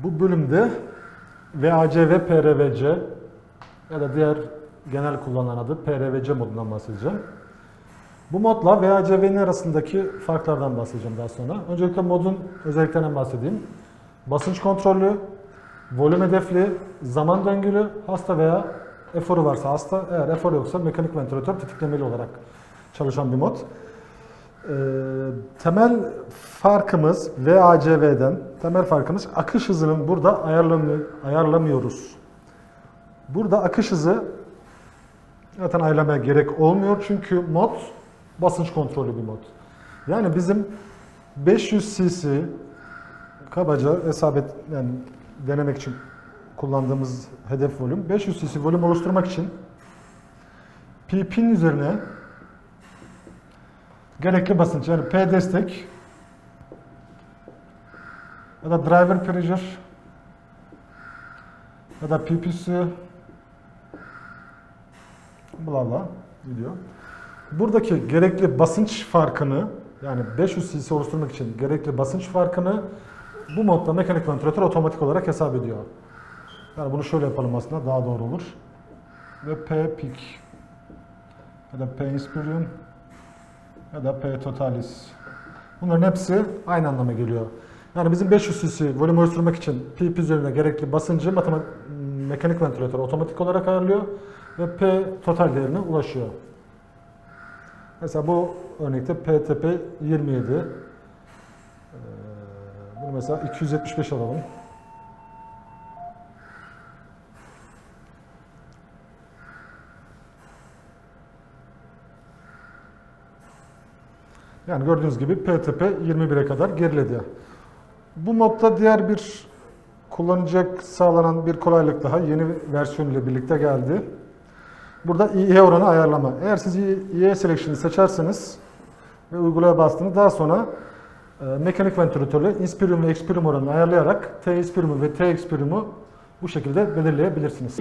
Bu bölümde VACV PRVC ya da diğer genel kullanılan adı PRVC modundan bahsedeceğim. Bu modla VACV'nin arasındaki farklardan bahsedeceğim daha sonra. Öncelikle modun özelliklerinden bahsedeyim. Basınç kontrollü, volüm hedefli, zaman döngülü, hasta veya eforu varsa hasta, eğer efor yoksa mekanik ventilatör tetiklemeli olarak çalışan bir mod. Temel farkımız VACV'den, temel farkımız akış hızının burada ayarlamıyoruz. Burada akış hızı zaten ayarlamaya gerek olmuyor çünkü mod basınç kontrollü bir mod. Yani bizim 500 cc kabaca yani denemek için kullandığımız hedef volüm 500 cc volüm oluşturmak için PP'nin üzerine gerekli basınç yani P destek ya da driver pressure ya da PP'si bla bla gidiyor. Buradaki gerekli basınç farkını yani 500 cc oluşturmak için gerekli basınç farkını bu modda mekanik ventilatör otomatik olarak hesap ediyor. Yani bunu şöyle yapalım aslında daha doğru olur. Ve P peak ya da P inspirium ya da P totalis. Bunların hepsi aynı anlama geliyor. Yani bizim 500 cc volüm oluşturmak için PP üzerine gerekli basıncı mekanik ventilatör otomatik olarak ayarlıyor ve P total değerine ulaşıyor. Mesela bu örnekte PTP 27. Bunu mesela 275 alalım. Yani gördüğünüz gibi PTP 21'e kadar geriledi. Bu modda diğer bir kullanıcıya sağlanan bir kolaylık daha yeni versiyon ile birlikte geldi. Burada IE oranı ayarlama. Eğer siz IE selection'ı seçerseniz ve uygulaya bastığınız daha sonra mekanik ventilatörle inspirium ve expirium oranını ayarlayarak T inspiriumu ve T expiriumu bu şekilde belirleyebilirsiniz.